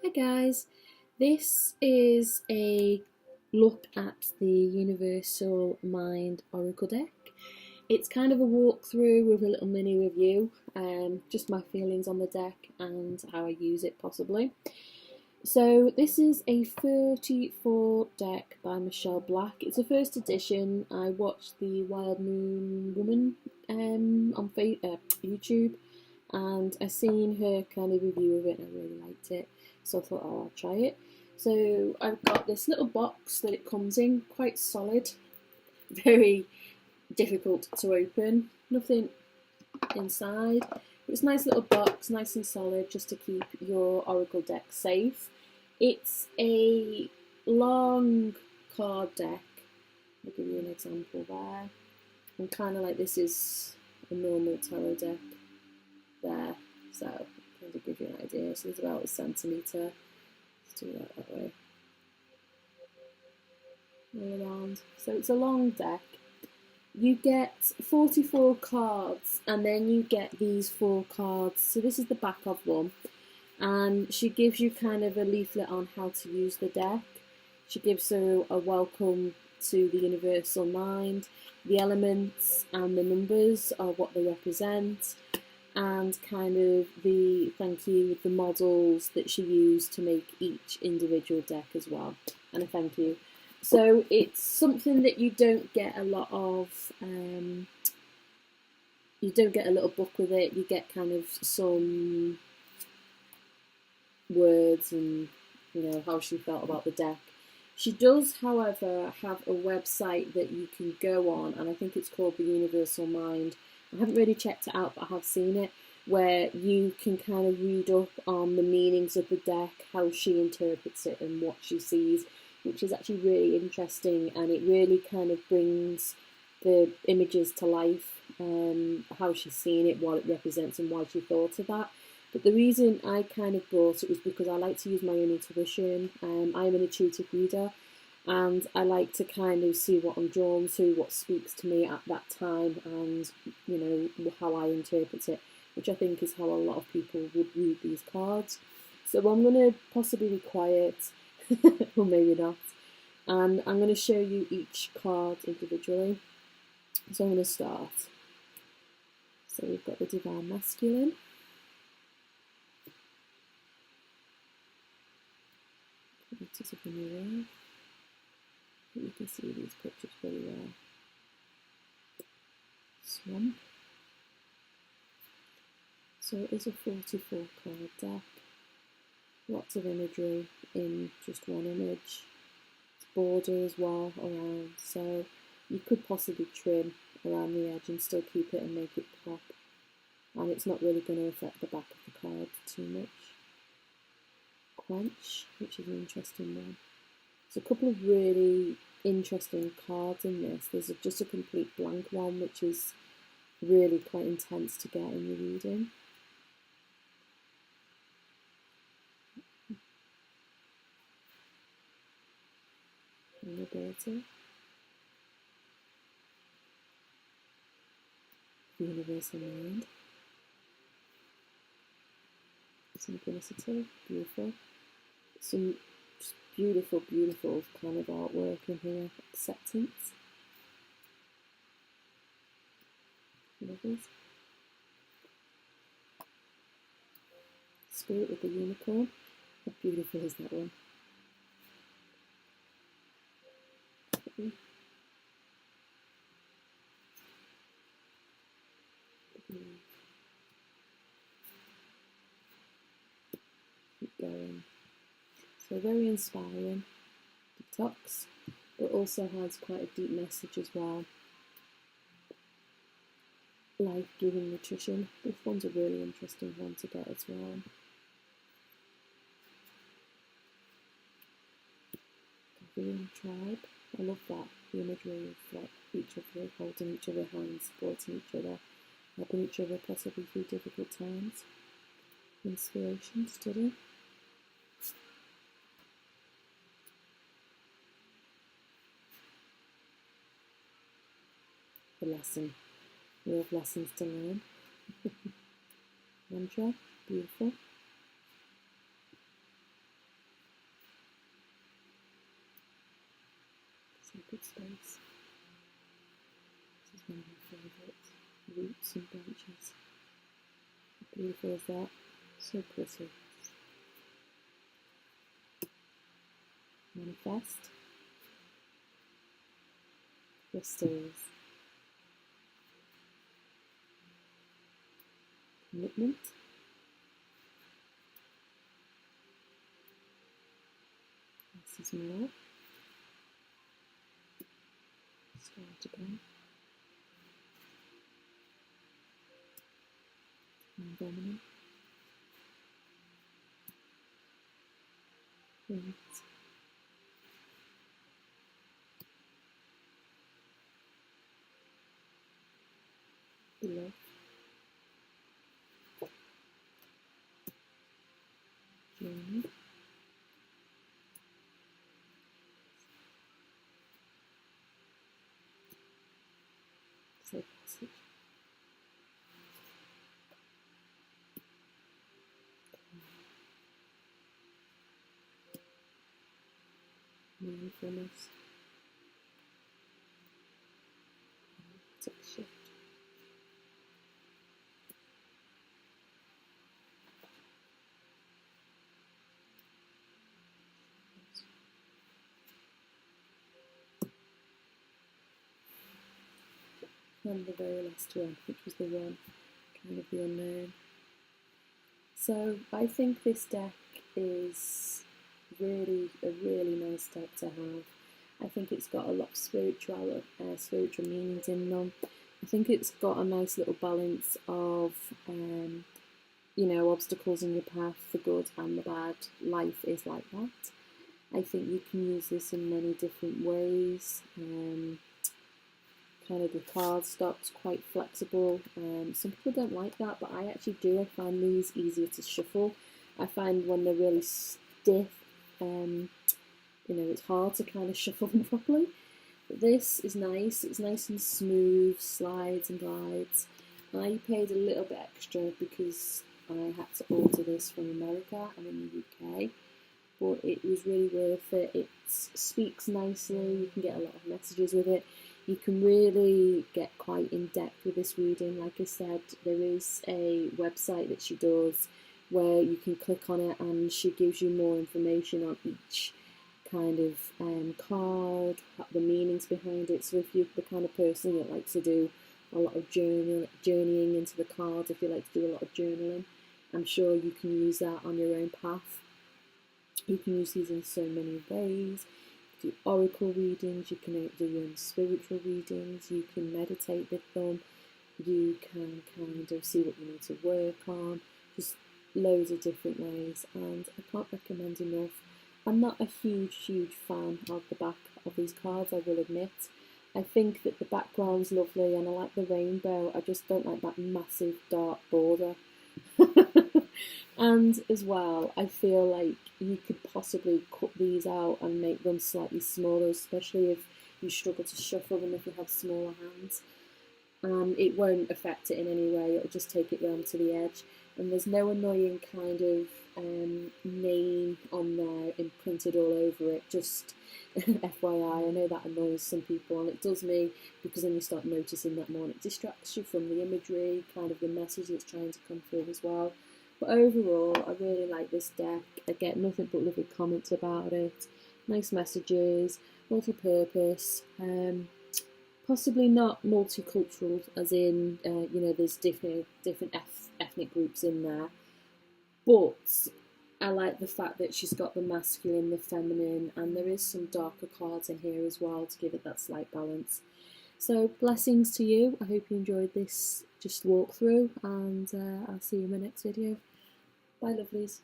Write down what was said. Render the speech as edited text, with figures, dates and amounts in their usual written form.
Hi guys, this is a look at the Universal Mind Oracle deck. It's kind of a walkthrough with a little mini review, just my feelings on the deck and how I use it possibly. So this is a 34 deck by Michelle Black. It's a first edition. I watched the Wild Moon Woman on YouTube, and I seen her kind of review of it and I really liked it, so I thought, oh, I'll try it. So I've got this little box that it comes in, quite solid, very difficult to open, nothing inside. It's a nice little box, nice and solid, just to keep your Oracle deck safe. It's a long card deck. I'll give you an example there. And kind of like this is a normal tarot deck there, so kind of give you an idea. So it's about a centimetre. Let's do that way. All around. So it's a long deck. You get 44 cards, and then you get these 4 cards. So this is the back of one, and she gives you kind of a leaflet on how to use the deck. She gives her a welcome to the Universal Mind. The elements and the numbers are what they represent, and kind of the thank you with the models that she used to make each individual deck as well, and a thank you. So it's something that you don't get a lot of. You don't get a little book with it. You get kind of some words and how she felt about the deck. She does, however, have a website that you can go on, and I think it's called the Universal Mind. I haven't really checked it out, but I have seen it, where you can kind of read up on the meanings of the deck, how she interprets it and what she sees, which is actually really interesting, and it really kind of brings the images to life, how she's seen it, what it represents and why she thought of that. But the reason I kind of brought it was because I like to use my own intuition. I'm an intuitive reader, and I like to kind of see what I'm drawn to, what speaks to me at that time, and how I interpret it, which I think is how a lot of people would read these cards. So I'm going to possibly be quiet, or maybe not, and I'm going to show you each card individually. So I'm going to start. So we've got the Divine Masculine. Pictures of the mirror. You can see these pictures very well. Swamp. So it is a 44 card deck. Lots of imagery in just one image. It's border as well around, so you could possibly trim around the edge and still keep it and make it pop. And it's not really going to affect the back of the card too much. Quench, which is an interesting one. There's a couple of really interesting cards in this. There's just a complete blank one, which is really quite intense to get in your reading. Vulnerability. The Universal Mind. Synchronicity, beautiful. Some just beautiful, beautiful kind of artwork in here. Acceptance. Lovers. Spirit with the Unicorn. How beautiful is that one? Keep going. So very inspiring. Detox, but also has quite a deep message as well. Life-giving nutrition. This one's a really interesting one to get as well. Being tribe. I love that. The imagery of like each other holding each other's hands, supporting each other, helping each other possibly through difficult times. Inspiration, study. The lesson. We have lessons to learn. Mantra, beautiful. Sacred Space. This is one of my favourite roots and branches. How beautiful is that? So pretty. Manifest. Crystals. Commitment. This is more. Start again. Non-dominant. Right. Love. Journey. Safe passage. Mindfulness. Take a shift. And the very last one, which was the one kind of the unknown. So I think this deck is really a really nice deck to have. I think it's got a lot of spiritual meanings in them. I think it's got a nice little balance of you know, obstacles in your path, the good and the bad. Life is like that. I think you can use this in many different ways. Kind of the card stock's quite flexible. Some people don't like that, but I actually do. I find these easier to shuffle. I find when they're really stiff, you know, it's hard to kind of shuffle them properly. But this is nice. It's nice and smooth, slides and glides. I paid a little bit extra because I had to order this from America. I'm in the UK. But it was really worth it. It speaks nicely. You can get a lot of messages with it. You can really get quite in depth with this reading. Like I said, there is a website that she does where you can click on it and she gives you more information on each kind of card, the meanings behind it. So if you're the kind of person that likes to do a lot of journeying into the cards, if you like to do a lot of journaling, I'm sure you can use that on your own path. You can use these in so many ways. You can do oracle readings, you can do your own spiritual readings, you can meditate with them, you can kind of see what you need to work on, just loads of different ways, and I can't recommend enough. I'm not a huge fan of the back of these cards, I will admit. I think that the background's lovely and I like the rainbow, I just don't like that massive dark border. And as well, I feel like you could possibly cut these out and make them slightly smaller, especially if you struggle to shuffle them if you have smaller hands. It won't affect it in any way, it'll just take it round to the edge. And there's no annoying kind of name on there imprinted all over it, just FYI. I know that annoys some people, and it does me, because then you start noticing that more and it distracts you from the imagery, kind of the message that's trying to come through as well. But overall, I really like this deck. I get nothing but lovely comments about it, nice messages, multi-purpose, possibly not multicultural, as in, you know, there's different ethnic groups in there, but I like the fact that she's got the masculine, the feminine, and there is some darker cards in here as well to give it that slight balance. So blessings to you. I hope you enjoyed this just walkthrough, and I'll see you in my next video. Bye, lovelies.